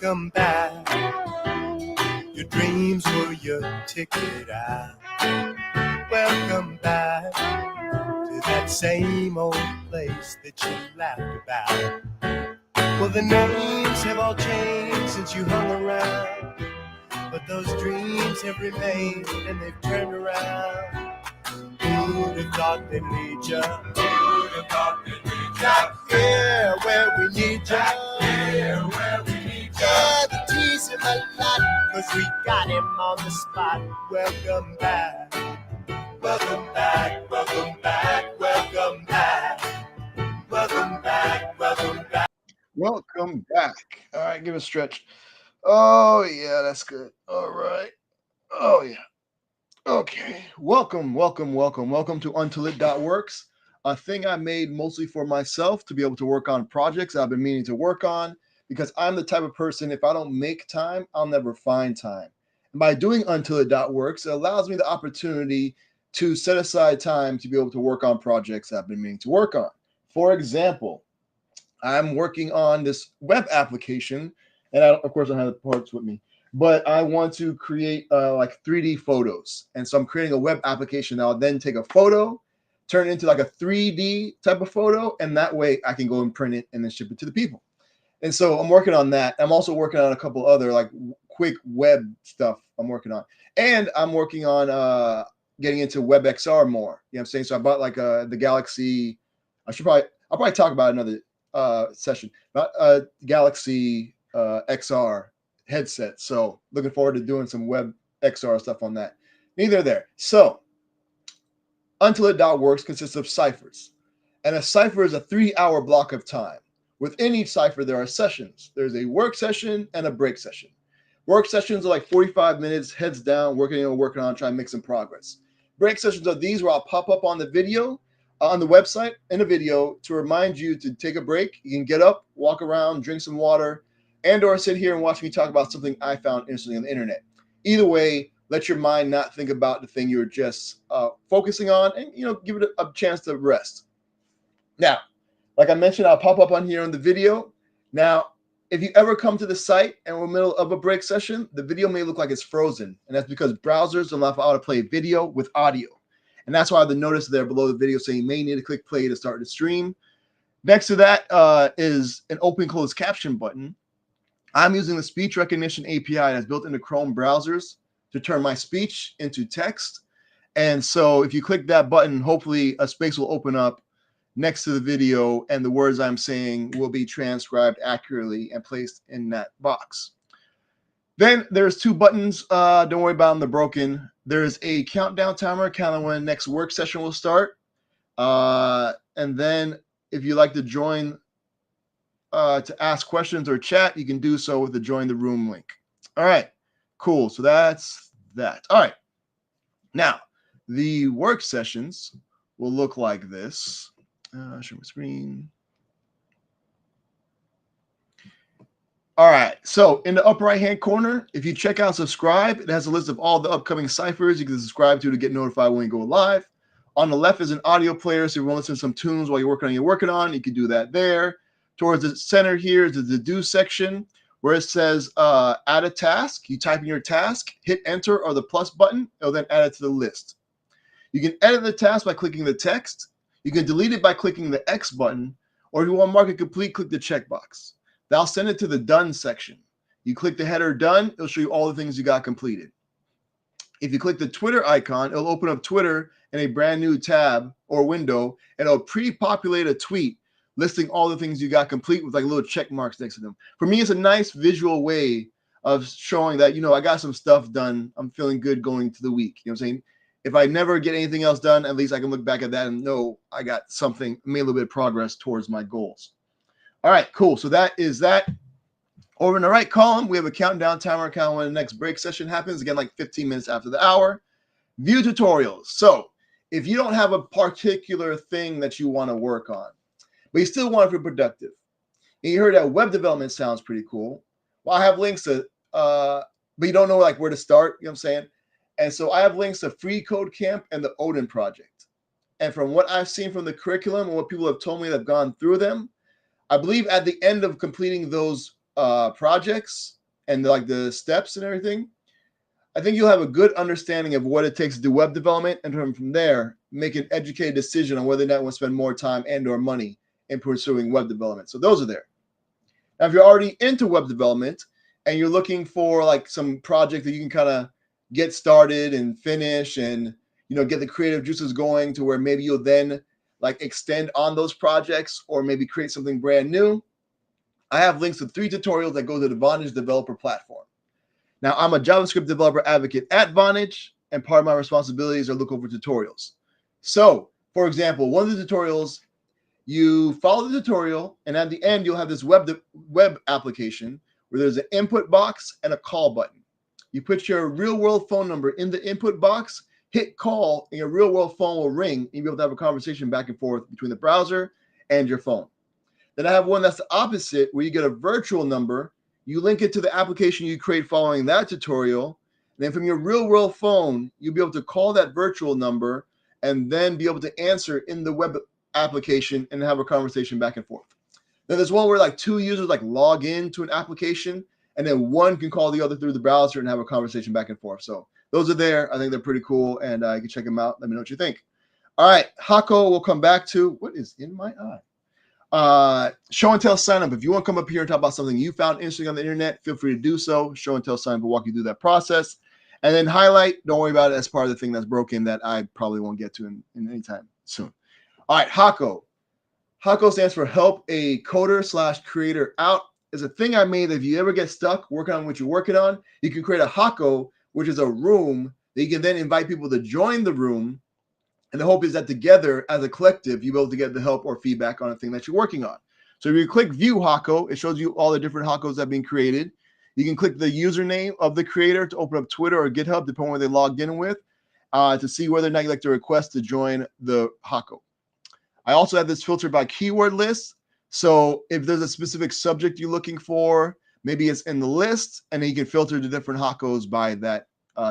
Welcome back. Your dreams were your ticket out. Welcome back to that same old place that you laughed about. Well, the names have all changed since you hung around, but those dreams have remained and they've turned around. Who'd have thought they'd lead ya? Who'd have thought they'd lead ya? Back here where we need ya. Back here where we need ya. Yeah, the tease him a lot, 'cause we got him on the spot. Welcome back. Welcome back. Welcome back. Welcome back. Welcome back. Welcome back. Welcome back. All right, give a stretch. Oh, yeah, that's good. All right. Oh, yeah. Okay. Welcome to untilit.works, a thing I made mostly for myself to be able to work on projects I've been meaning to work on, because I'm the type of person, if I don't make time, I'll never find time. And by doing untilit.works, it allows me the opportunity to set aside time to be able to work on projects I've been meaning to work on. For example, I'm working on this web application, and of course, I don't have the parts with me, but I want to create like 3D photos. And so I'm creating a web application that I'll then take a photo, turn it into like a 3D type of photo, and that way I can go and print it and then ship it to the people. And so I'm working on that. I'm also working on a couple other like quick web stuff I'm working on. And I'm working on getting into WebXR more. You know what I'm saying? So I bought like the Galaxy. I'll probably talk about another session about Galaxy XR headset. So looking forward to doing some web XR stuff on that. Neither there. So untilit.works consists of ciphers, and a cipher is a 3-hour block of time. Within each cipher, there are sessions. There's a work session and a break session. Work sessions are like 45 minutes, heads down, working on, trying to make some progress. Break sessions are these where I'll pop up on the video, on the website in a video to remind you to take a break. You can get up, walk around, drink some water, and or sit here and watch me talk about something I found interesting on the internet. Either way, let your mind not think about the thing you're just focusing on, and give it a chance to rest. Now, like I mentioned, I'll pop up on here in the video. Now, if you ever come to the site and we're in the middle of a break session, the video may look like it's frozen, and that's because browsers don't allow how to play video with audio. And that's why the notice there below the video saying you may need to click play to start the stream. Next to that is an open closed caption button. I'm using the speech recognition API that's built into Chrome browsers to turn my speech into text. And so if you click that button, hopefully a space will open up next to the video and the words I'm saying will be transcribed accurately and placed in that box. Then there's 2 buttons. Don't worry about them, they're broken. There's a countdown timer, counting when the next work session will start. And then if you like to join to ask questions or chat, you can do so with the join the room link. All right, cool. So that's that. All right. Now, the work sessions will look like this. Share my screen. All right, so in the upper right-hand corner, if you check out subscribe, it has a list of all the upcoming ciphers you can subscribe to get notified when we go live. On the left is an audio player, so if you want to listen to some tunes while you're working on, you can do that there. Towards the center here is the do section where it says add a task. You type in your task, hit enter or the plus button, it'll then add it to the list. You can edit the task by clicking the text. You can delete it by clicking the X button, or if you want to mark it complete, click the checkbox. That'll send it to the done section. You click the header done, it'll show you all the things you got completed. If you click the Twitter icon, it'll open up Twitter in a brand new tab or window, and it'll pre-populate a tweet listing all the things you got complete with like little check marks next to them. For me, it's a nice visual way of showing that, I got some stuff done. I'm feeling good going to the week. You know what I'm saying? If I never get anything else done, at least I can look back at that and know I got something, made a little bit of progress towards my goals. All right, cool. So that is that. Over in the right column, we have a countdown timer count when the next break session happens. Again, like 15 minutes after the hour. View tutorials. So if you don't have a particular thing that you want to work on, but you still want to be productive, and you heard that web development sounds pretty cool, well, I have links to, but you don't know like where to start, you know what I'm saying? And so I have links to Free Code Camp and the Odin Project. And from what I've seen from the curriculum and what people have told me that have gone through them, I believe at the end of completing those projects and like the steps and everything, I think you'll have a good understanding of what it takes to do web development, and from there, make an educated decision on whether or not you want to spend more time and or money in pursuing web development. So those are there. Now, if you're already into web development and you're looking for like some project that you can kind of get started and finish and get the creative juices going to where maybe you'll then like extend on those projects or maybe create something brand new, I have links to 3 tutorials that go to the Vonage developer platform. Now, I'm a JavaScript developer advocate at Vonage, and part of my responsibilities are look over tutorials. So, for example, one of the tutorials, you follow the tutorial, and at the end, you'll have this web application where there's an input box and a call button. You put your real-world phone number in the input box, hit call, and your real-world phone will ring, and you'll be able to have a conversation back and forth between the browser and your phone. Then I have one that's the opposite, where you get a virtual number. You link it to the application you create following that tutorial. And then from your real world phone, you'll be able to call that virtual number and then be able to answer in the web application and have a conversation back and forth. Then there's one where like 2 users like log in to an application and then one can call the other through the browser and have a conversation back and forth. So those are there. I think they're pretty cool, and you can check them out. Let me know what you think. All right, Hako will come back to what is in my eye. Show and tell sign up. If you want to come up here and talk about something you found interesting on the internet, feel free to do so. Show and tell sign up will walk you through that process. And then highlight, don't worry about it as part of the thing that's broken that I probably won't get to in any time soon. All right, Hako. Hako stands for Help a Coder / Creator Out. It's a thing I made that if you ever get stuck working on what you're working on, you can create a Hako, which is a room that you can then invite people to join the room. And the hope is that together as a collective, you'll be able to get the help or feedback on a thing that you're working on. So if you click View Hako, it shows you all the different Hakos that have been created. You can click the username of the creator to open up Twitter or GitHub, depending on where they logged in with, to see whether or not you'd like to request to join the Hako. I also have this filtered by keyword list. So if there's a specific subject you're looking for, maybe it's in the list, and then you can filter the different Hakos by that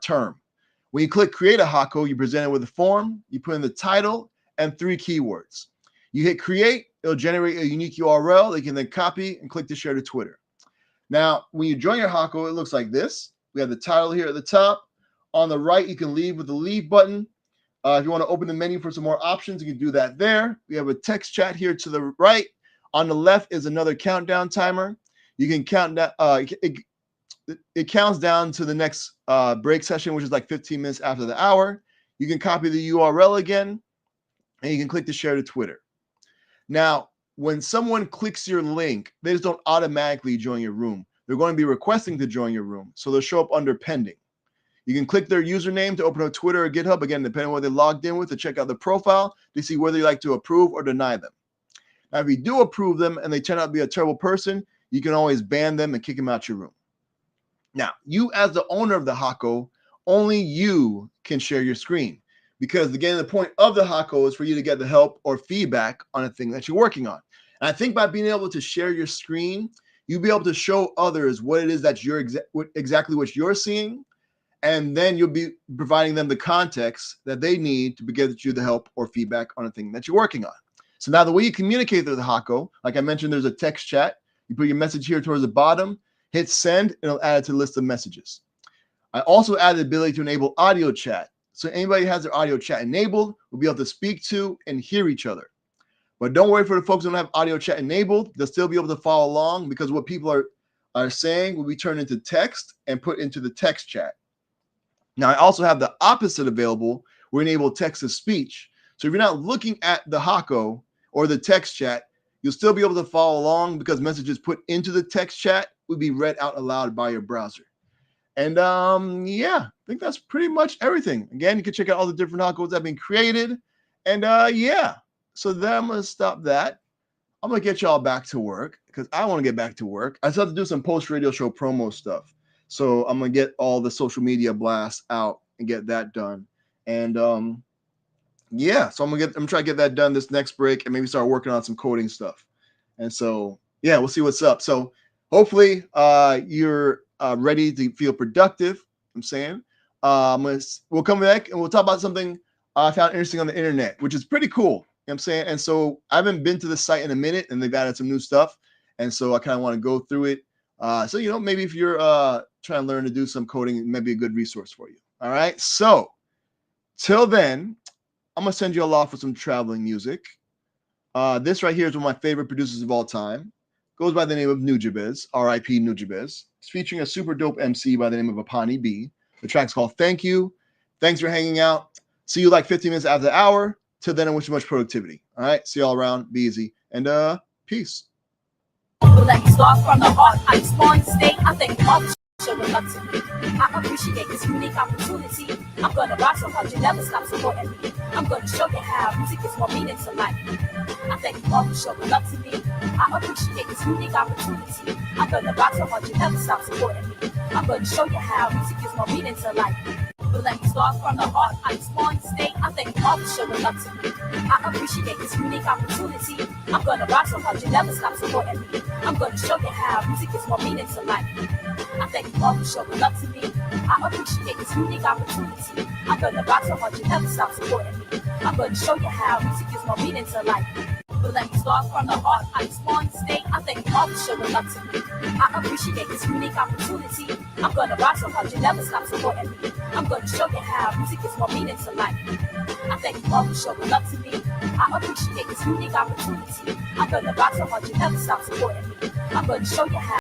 term. When you click Create a Hako, you're presented with a form. You put in the title and 3 keywords. You hit Create, it'll generate a unique URL that you can then copy and click to share to Twitter. Now, when you join your Hako, it looks like this. We have the title here at the top. On the right, you can leave with the Leave button. If you want to open the menu for some more options, you can do that there. We have a text chat here to the right. On the left is another countdown timer. You can count down. It counts down to the next break session, which is like 15 minutes after the hour. You can copy the URL again, and you can click to share to Twitter. Now, when someone clicks your link, they just don't automatically join your room. They're going to be requesting to join your room, so they'll show up under pending. You can click their username to open up Twitter or GitHub, again, depending on what they logged in with, to check out the profile to see whether you like to approve or deny them. Now, if you do approve them and they turn out to be a terrible person, you can always ban them and kick them out your room. Now, you as the owner of the Hako, only you can share your screen, because again, the point of the Hako is for you to get the help or feedback on a thing that you're working on. And I think by being able to share your screen, you'll be able to show others what it is that you're exactly what you're seeing, and then you'll be providing them the context that they need to get you the help or feedback on a thing that you're working on. So now the way you communicate through the Hako, like I mentioned, there's a text chat. You put your message here towards the bottom, hit send, and it'll add it to the list of messages. I also added the ability to enable audio chat. So anybody who has their audio chat enabled will be able to speak to and hear each other. But don't worry for the folks who don't have audio chat enabled. They'll still be able to follow along, because what people are saying will be turned into text and put into the text chat. Now, I also have the opposite available. We enable text to speech. So if you're not looking at the Hako or the text chat, you'll still be able to follow along, because messages put into the text chat will be read out aloud by your browser. And yeah, I think that's pretty much everything. Again, you can check out all the different Hakos that have been created. And yeah, so then I'm going to stop that. I'm going to get y'all back to work, because I want to get back to work. I still have to do some post-radio show promo stuff. So I'm going to get all the social media blasts out and get that done. And yeah, so I'm trying to get that done this next break and maybe start working on some coding stuff. And so, yeah, we'll see what's up. So hopefully you're ready to feel productive. I'm saying we'll come back and we'll talk about something I found interesting on the internet, which is pretty cool. You know what I'm saying? And so I haven't been to the site in a minute, and they've added some new stuff. And so I kind of want to go through it So maybe if you're trying to learn to do some coding, it may be a good resource for you. All right. So till then, I'm gonna send you all off with some traveling music. This right here is one of my favorite producers of all time. Goes by the name of Nujabiz, R.I.P. Nujabiz. It's featuring a super dope MC by the name of Apani B. The track's called Thank You. Thanks for hanging out. See you like 15 minutes after the hour. Till then, I wish you much productivity. All right. See y'all around. Be easy. And peace. Let's start from the heart. I spawn state. I think all the show reluctantly. I appreciate this unique opportunity. I'm gonna rock so hard you never stop supporting me. I'm gonna show you how music is more meaning to life. I thank you all for showing love to me. I appreciate this unique opportunity. I'm gonna rock so hard you never stop supporting me. I'm gonna show you how music is more meaning to life. But let me start from the heart. I spawn state. I thank you all for showing love to me. I appreciate this unique opportunity. I'm gonna rock so hard you never stop supporting me. I'm gonna show you how music is more meaning to life. I thank you all for showing love to me. I appreciate this unique opportunity. I'm gonna rock so hard you never stop supporting me. I'm gonna show you how music is more meaning to life. But let me start from the heart. I spawn state. I thank you all for showing love to me. I appreciate this unique opportunity. I'm gonna rock so hard you never stop supporting me. I'm gonna show you how music is more meaning to life. I thank you all for showing love to me. I appreciate this unique opportunity. I'm gonna rock so hard you never stop supporting me. I'm gonna show you how.